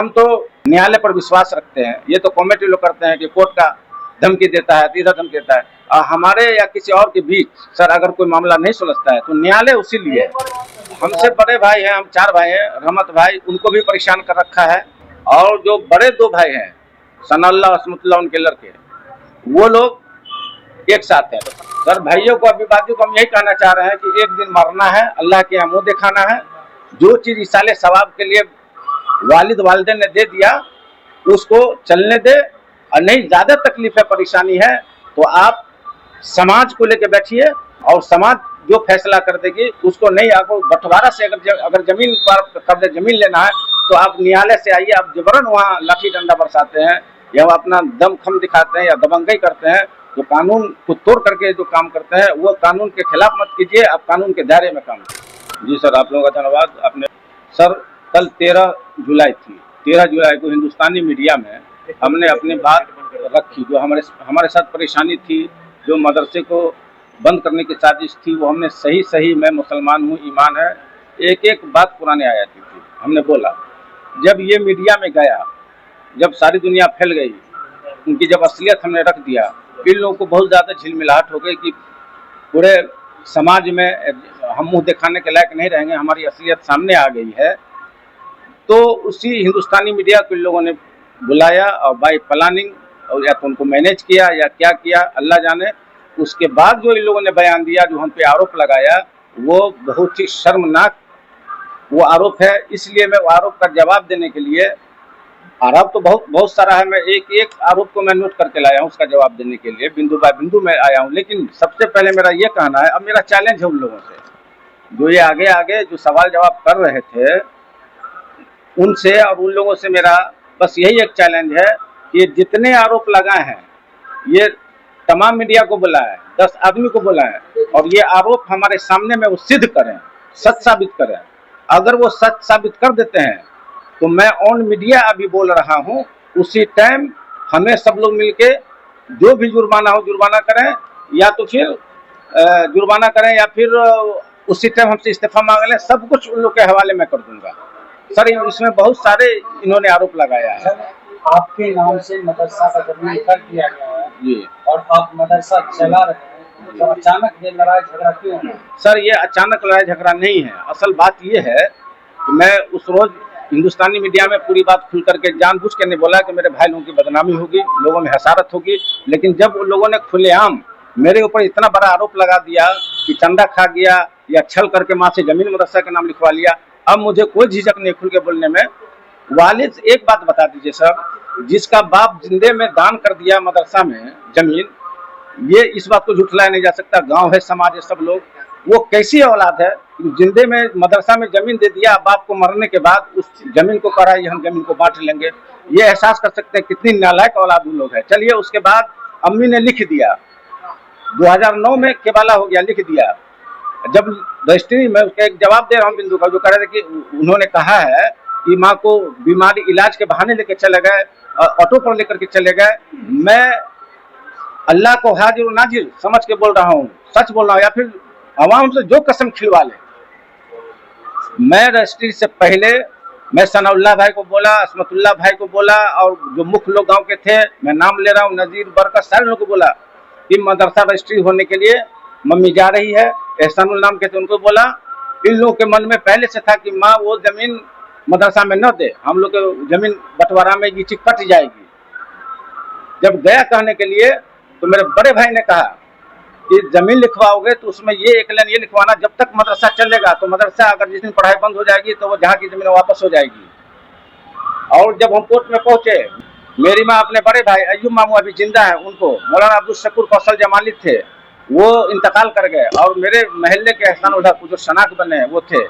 हम तो न्यायालय पर विश्वास रखते हैं। ये तो कॉमेडी लोग करते हैं कि कोर्ट का धमकी देता है, तीसरा धमकी देता है। हमारे या किसी और के बीच सर अगर कोई मामला नहीं सुलझता है तो न्यायालय उसी लिए है। हमसे बड़े भाई हैं, हम 4 भाई हैं, रहमत भाई उनको भी परेशान कर रखा है। और जो बड़े 2 भाई हैं सनाउल्लाह असमतुल्लाह उनके लड़के, वो लोग एक साथ हैं। सर भाइयों को अभिवादियों को हम यही कहना चाह रहे हैं कि एक दिन मरना है, अल्लाह के यहाँ मुँह दिखाना है। जो चीज़ इसाले सवाब के लिए वालिद वालिदैन ने दे दिया उसको चलने दे, और नहीं ज़्यादा तकलीफ है, परेशानी है तो आप समाज को लेकर बैठिए और समाज जो फैसला कर देगी उसको। नहीं आपको बंटवारा से अगर जमीन पर कब्जे जमीन लेना है तो आप न्यायालय से आइए। आप जबरन वहाँ लाठी डंडा बरसाते हैं या वो अपना दम खम दिखाते हैं या दबंगई करते हैं, जो कानून को तोड़ करके जो काम करते हैं वो कानून के खिलाफ मत कीजिए, आप कानून के दायरे में काम कीजिए। जी सर, आप लोगों का धन्यवाद। आपने सर कल 13 जुलाई थी, 13 जुलाई को हिंदुस्तानी मीडिया में हमने अपनी बात रखी। जो हमारे साथ परेशानी थी, जो मदरसे को बंद करने की साजिश थी, वो हमने सही मैं मुसलमान हूँ, ईमान है, एक एक बात पुराने आयाती थी हमने बोला। जब ये मीडिया में गया, जब सारी दुनिया फैल गई, उनकी जब असलियत हमने रख दिया, इन लोगों को बहुत ज़्यादा झिलमिलाहट हो गई कि पूरे समाज में हम मुँह दिखाने के लायक नहीं रहेंगे, हमारी असलियत सामने आ गई है। तो उसी हिंदुस्तानी मीडिया को इन लोगों ने बुलाया और बाय प्लानिंग और या तो उनको मैनेज किया या क्या किया अल्लाह जाने। उसके बाद जो इन लोगों ने बयान दिया, जो हम पे आरोप लगाया, वो बहुत ही शर्मनाक वो आरोप है। इसलिए मैं वो आरोप का जवाब देने के लिए, आरोप तो बहुत सारा है, मैं एक एक आरोप को मैं नोट करके लाया हूँ उसका जवाब देने के लिए, बिंदु बाय बिंदु में आया हूँ। लेकिन सबसे पहले मेरा ये कहना है, अब मेरा चैलेंज है उन लोगों से जो ये आगे जो सवाल जवाब कर रहे थे उनसे, और उन लोगों से मेरा बस यही एक चैलेंज है कि जितने आरोप लगाए हैं ये तमाम मीडिया को बोला है, 10 आदमी को बोला है, और ये आरोप हमारे सामने में वो सिद्ध करें, सच साबित करें। अगर वो सच साबित कर देते हैं तो मैं ऑन मीडिया अभी बोल रहा हूँ, उसी टाइम हमें सब लोग मिलके जो भी जुर्माना हो जुर्माना करें, या तो फिर जुर्माना करें या फिर उसी टाइम हमसे इस्तीफा मांग लें। सब कुछ उन लोग के हवाले में कर दूंगा। सर इसमें बहुत सारे इन्होंने आरोप लगाया है। आपके नाम से मदरसा का जमीन कर दिया गया है जी, और आप मदरसा चला रहे हैं, तो अचानक ये लड़ाई झगड़ा क्यों है? सर ये अचानक लड़ाई झगड़ा नहीं है। असल बात ये है कि मैं उस रोज हिंदुस्तानी मीडिया में पूरी बात खुल करके जानबूझ के नहीं बोला कि मेरे भाई लोगों की बदनामी होगी, लोगों में हसारत होगी। लेकिन जब उन लोगों ने खुलेआम मेरे ऊपर इतना बड़ा आरोप लगा दिया कि चंदा खा गया या छल करके माँ से जमीन मदरसा का नाम लिखवा लिया, अब मुझे कोई झिझक नहीं खुल के बोलने में। वालिद एक बात बता दीजिए सर, जिसका बाप जिंदे में दान कर दिया मदरसा में जमीन, ये इस बात को झुठलाया नहीं जा सकता। गांव है, समाज है, सब लोग, वो कैसी औलाद है जिंदे में मदरसा में जमीन दे दिया, बाप को मरने के बाद उस जमीन को कहा हम जमीन को बांट लेंगे। ये एहसास कर सकते हैं कितनी नालायक औलाद उन लोग है। चलिए, उसके बाद अम्मी ने लिख दिया, 2009 में केबाला हो गया, लिख दिया। जब रजिस्ट्री में उसका एक जवाब दे रहा हूँ बिंदु का, जो कह रहे थे कि उन्होंने कहा है कि माँ को बीमारी इलाज के बहाने लेकर चले गए और ऑटो पर लेकर के चले गए। मैं अल्लाह को हाजिर और नाजिर समझ के बोल रहा हूँ, सच बोल रहा हूँ, या फिर आवाम से जो कसम खिलवा ले। मैं रजिस्ट्री से पहले मैं सनाउल्लाह भाई को बोला, असमतुल्लाह भाई को बोला, और जो मुख्य लोग गाँव के थे, मैं नाम ले रहा हूँ, नजीर बरकत, सारे लोगों को बोला कि मदरसा रजिस्ट्री होने के लिए मम्मी जा रही है। एहसानुल नाम के थे, उनको बोला। इन लोगों के मन में पहले से था कि माँ वो जमीन मदरसा में न दे, हम लोग के जमीन बंटवारा में ये चीज कट जाएगी। जब गया कहने के लिए तो मेरे बड़े भाई ने कहा कि जमीन लिखवाओगे तो उसमें ये एक लाइन ये लिखवाना, जब तक मदरसा चलेगा, तो मदरसा अगर जिस दिन पढ़ाई बंद हो जाएगी तो वो जहाँ की जमीन वापस हो जाएगी। और जब हम कोर्ट में पहुंचे, मेरी माँ अपने बड़े भाई अय्यूब मामू अभी जिंदा है, उनको मौलाना अब्दुल शकूर कौशल जमाली थे, वो इंतकाल कर गए, और मेरे महल्ले के एहसानुल हक जो शनाख्त बने वो थे।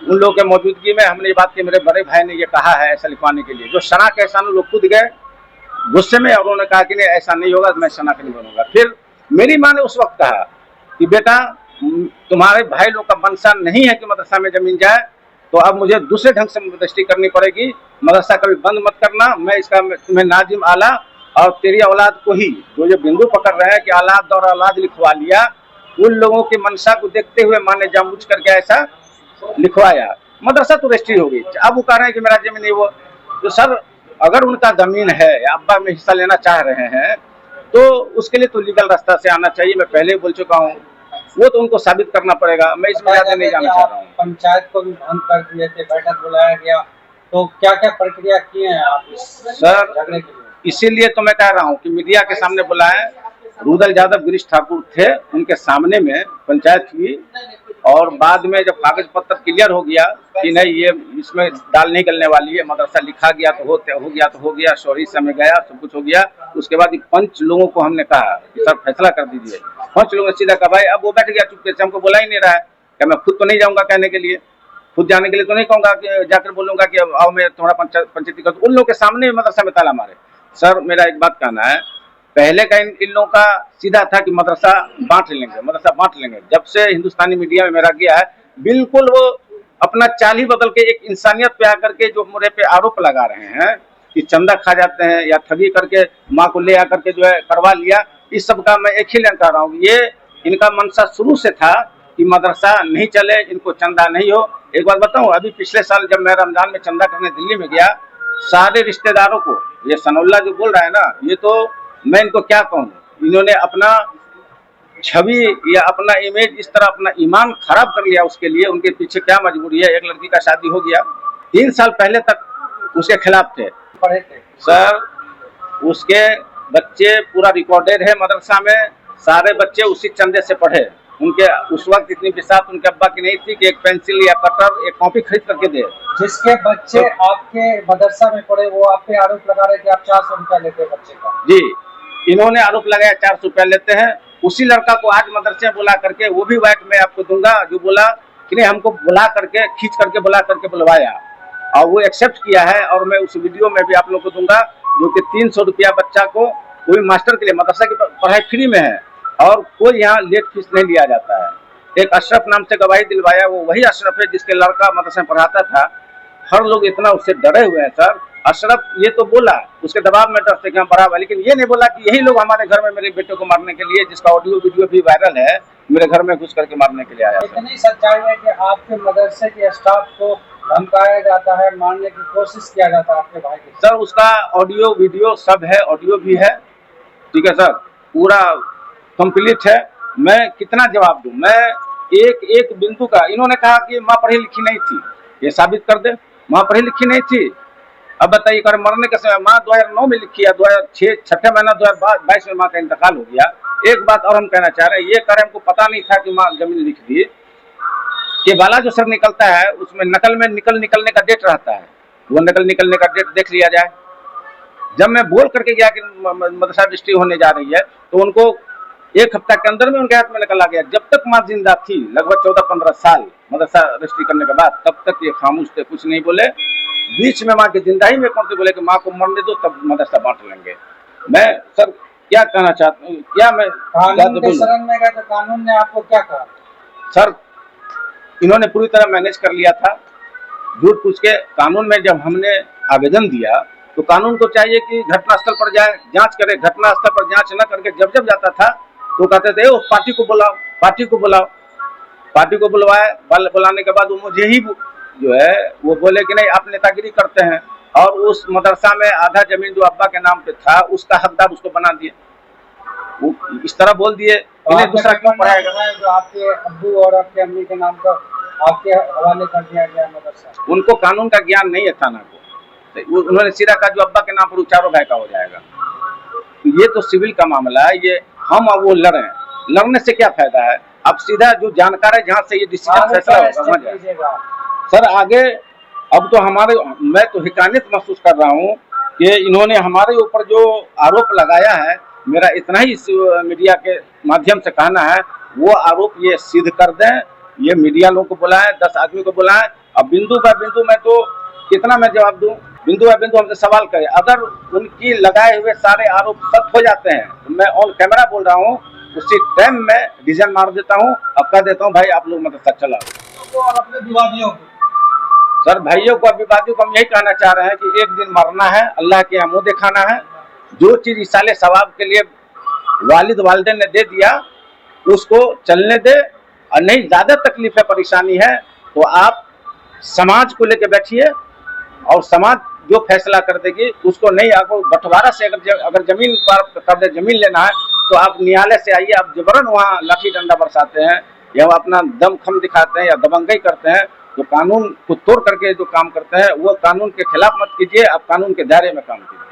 उन लोगों के मौजूदगी में हमने ये बात की, मेरे बड़े भाई ने ये कहा है ऐसा लिखवाने के लिए। जो शनाख्त एहसानुल लोग खुद गए गुस्से में, और उन्होंने कहा कि नहीं ऐसा नहीं होगा, मैं शनाख्त नहीं बनूंगा। फिर मेरी माँ ने उस वक्त कहा कि बेटा तुम्हारे भाई लोग का मंशा नहीं है कि मदरसा में जमीन जाए, तो अब मुझे दूसरे ढंग से दृष्टि करनी पड़ेगी, मदरसा कभी बंद मत करना, मैं इसका तुम्हें नाजिम आला और तेरी औलाद को ही, जो ये बिंदु पकड़ रहे हैं कि औलाद और औलाद लिखवा लिया, उन लोगों की मंशा को देखते हुए माँ ने जानबूझ करके ऐसा लिखवाया। मदरसा तो रजिस्ट्री हो गई। अब वो कह रहे हैं कि मेरा जमीन वो तो सर अगर उनका जमीन है या अब्बा में हिस्सा लेना चाह रहे हैं तो उसके लिए तो लीगल रास्ता से आना चाहिए। मैं पहले ही बोल चुका हूँ, वो तो उनको साबित करना पड़ेगा। मैं इसमें ज्यादा नहीं जाना चाह रहा हूँ। पंचायत को भी भंग कर दिए थे, बैठक बुलाया गया, तो क्या क्या प्रक्रिया किए हैं आप सर झगड़े के लिए? इसीलिए तो मैं कह रहा हूँ कि मीडिया के सामने बुलाएं। रुदल यादव गिरीश ठाकुर थे, उनके सामने में पंचायत हुई और बाद में जब कागज पत्र क्लियर हो गया कि नहीं ये इसमें दाल नहीं गलने वाली है, मदरसा लिखा गया तो हो गया, शौरी समय गया, सब कुछ हो गया। उसके बाद पंच लोगों को हमने कहा कि सर फैसला कर दीजिए। पंच लोगों ने सीधा कहा भाई, अब वो बैठ गया चुपके से, हमको बोला ही नहीं रहा है। क्या मैं खुद तो नहीं जाऊंगा कहने के लिए, खुद जाने के लिए तो नहीं कहूंगा कि जाकर बोलूंगा कि आओ मैं थोड़ा पंचायती कर। उन लोगों के सामने मदरसा में ताला मारे। सर मेरा एक बात कहना है, पहले का इन लोगों का सीधा था कि मदरसा बांट लेंगे। जब से हिंदुस्तानी मीडिया में मेरा गया है, बिल्कुल वो अपना चाल ही बदल के एक इंसानियत पे आकर के जो मेरे पे आरोप लगा रहे हैं कि चंदा खा जाते हैं या ठगी करके माँ को ले आकर के जो है करवा लिया। इस सब का मैं एक ही लाइन कह रहा हूँ, ये इनका मंशा शुरू से था कि मदरसा नहीं चले, इनको चंदा नहीं हो। एक बार बताऊं, अभी पिछले साल जब मैं रमजान में चंदा करने दिल्ली में गया, सारे रिश्तेदारों को, ये सनउल्लाह जो बोल रहा है ना, ये तो मैं इनको क्या कहूँ, इन्होंने अपना छवि या अपना इमेज इस तरह अपना ईमान खराब कर लिया। उसके लिए उनके पीछे क्या मजबूरी है। एक लड़की का शादी हो गया, 3 साल पहले तक उसके खिलाफ थे। पढ़े थे सर उसके बच्चे पूरा रिकॉर्डेड है मदरसा में, सारे बच्चे उसी चंदे से पढ़े। उनके उस वक्त इतनी बिसात उनके अब्बा की नहीं थी कि एक पेंसिल या कटर एक कॉपी खरीद करके दे। जिसके बच्चे आपके मदरसा में पढ़े वो आप पे आरोप लगा रहे कि आप 400 रुपया लेते हैं बच्चे का। जी, इन्होंने आरोप लगाया 400 रुपया लेते हैं। उसी लड़का को आज मदरसे में बुला करके, वो भी वाइट में आपको दूंगा, जो बोला कि नहीं हमको बुला करके खींच करके बुला करके बुलवाया और वो एक्सेप्ट किया है। और मैं उस वीडियो में भी आप लोग को दूंगा, जो कि 300 रुपया बच्चा को, कोई मास्टर के लिए, मदरसा की पढ़ाई फ्री में है और कोई यहाँ लेट फीस नहीं लिया जाता है। एक अशरफ नाम से गवाही दिलवाया, वो वही अशरफ है जिसके लड़का मदरसा में पढ़ाता था। हर लोग इतना उससे डरे हुए हैं सर। अशरफ ये तो बोला, उसके दबाव में डर से कि हम पढ़ा हुआ, लेकिन ये नहीं बोला कि यही लोग हमारे घर में मेरे बेटे को मारने के लिए, जिसका ऑडियो वीडियो भी वायरल है, मेरे घर में घुस करके मारने के लिए आया। इतनी सच्चाई है कि आपके मदरसे के स्टाफ को धमकाया जाता है, मारने की कोशिश किया जाता है आपके भाई के। सर उसका ऑडियो वीडियो सब है, ऑडियो भी है, ठीक है सर, पूरा कंप्लीट है। मैं कितना जवाब दूं, मैं एक एक बिंदु का। इन्होंने कहा कि माँ पढ़ी लिखी नहीं थी, ये साबित कर दे, माँ पढ़ी लिखी नहीं थी। अब बताइए, कर मरने के समय माँ 2009 में लिखी है, 2006 छठे महीना 2022 में माँ का इंतकाल हो गया। एक बात और हम कहना चाह रहे हैं, ये करें हमको पता नहीं था कि माँ जमीन लिख दी। ये वाला जो सर निकलता है उसमें नकल में निकलने का डेट रहता है, वो नकल निकलने का डेट देख लिया जाए। जब मैं बोल करके गया कि मदरसा रजिस्ट्री होने जा रही है, तो उनको 1 हफ्ता के अंदर में उनके हाथ में निकल आ गया। जब तक माँ जिंदा थी, लगभग 14-15 साल मदरसा रजिस्ट्री करने के बाद, तब तक ये खामोश थे, कुछ नहीं बोले। बीच में माँ की जिंदगी में कौन से बोले कि माँ को मरने दो तब मदरसा बांट लेंगे। मैं सर क्या कहना चाहता हूँ, क्या मैं कानून के शरण में गए तो कानून ने आपको क्या कहा? सर इन्होंने पूरी तरह मैनेज कर लिया था, झूठ पूछ के। कानून में जब हमने आवेदन दिया तो कानून को चाहिए कि घटनास्थल पर जाए, जांच करे। घटनास्थल पर जांच न करके जब जब जाता था तो कहते थे उस पार्टी को बुलाओ, पार्टी को बुलाओ। पार्टी को बुलवाए, बुलाने के बाद वो मुझे ही जो है वो बोले कि नहीं आप नेतागिरी करते हैं, और उस मदरसा में आधा जमीन जो अब्बा के नाम पे था उसका हकदार उसको बना दिए। वो इस तरह बोल दिए, इन्हें दूसरा क्यों पढ़ाएगा। जो आपके अब्बू और आपके अम्मी के नाम पर आपके हवाले कर दिया गया मदरसा, उनको कानून का ज्ञान नहीं है थाना को। तो उन्होंने सीधा कहा जो अब्बा के नाम पर चारों भाई का हो जाएगा। ये तो सिविल का मामला है, ये हम और वो लड़े, लड़ने से क्या फायदा है। अब सीधा जो जानकार है जहाँ से ये डिसीजन फैसला होगा सर आगे। अब तो हमारे, मैं तो हिकानियत महसूस कर रहा हूँ कि इन्होंने हमारे ऊपर जो आरोप लगाया है, मेरा इतना ही मीडिया के माध्यम से कहना है, वो आरोप ये सिद्ध कर दें। ये मीडिया लोगों को बुलाएं, 10 आदमी को बुलाएं। अब बिंदु बाय बिंदु मैं तो कितना मैं जवाब दूं, बिंदु बाय बिंदु हमसे सवाल करें। अगर उनकी लगाए हुए सारे आरोप सत्य हो जाते हैं तो मैं ऑन कैमरा बोल रहा हूँ, उसी टाइम में डिसीजन मार देता हूँ, अब कह देता हूँ भाई आप लोग मदरसा चलाओ। अपने विवादियों सर भाइयों को, विवादियों को हम यही कहना चाह रहे हैं कि एक दिन मरना है, अल्लाह के यहाँ मुँह दिखाना है। जो चीज़ इसाले सवाब के लिए वालिद वालिदैन ने दे दिया उसको चलने दे, और नहीं ज़्यादा तकलीफ है, परेशानी है तो आप समाज को लेकर बैठिए और समाज जो फैसला कर देगी उसको नहीं, आपको बंटवारा से अगर जमीन पर कब्जे जमीन लेना है तो आप न्यायालय से आइए। आप जबरन वहाँ लाठी डंडा बरसाते हैं या अपना दमखम दिखाते हैं या दबंगई करते हैं, जो कानून को तोड़ करके जो काम करते हैं वो कानून के खिलाफ मत कीजिए, आप कानून के दायरे में काम कीजिए।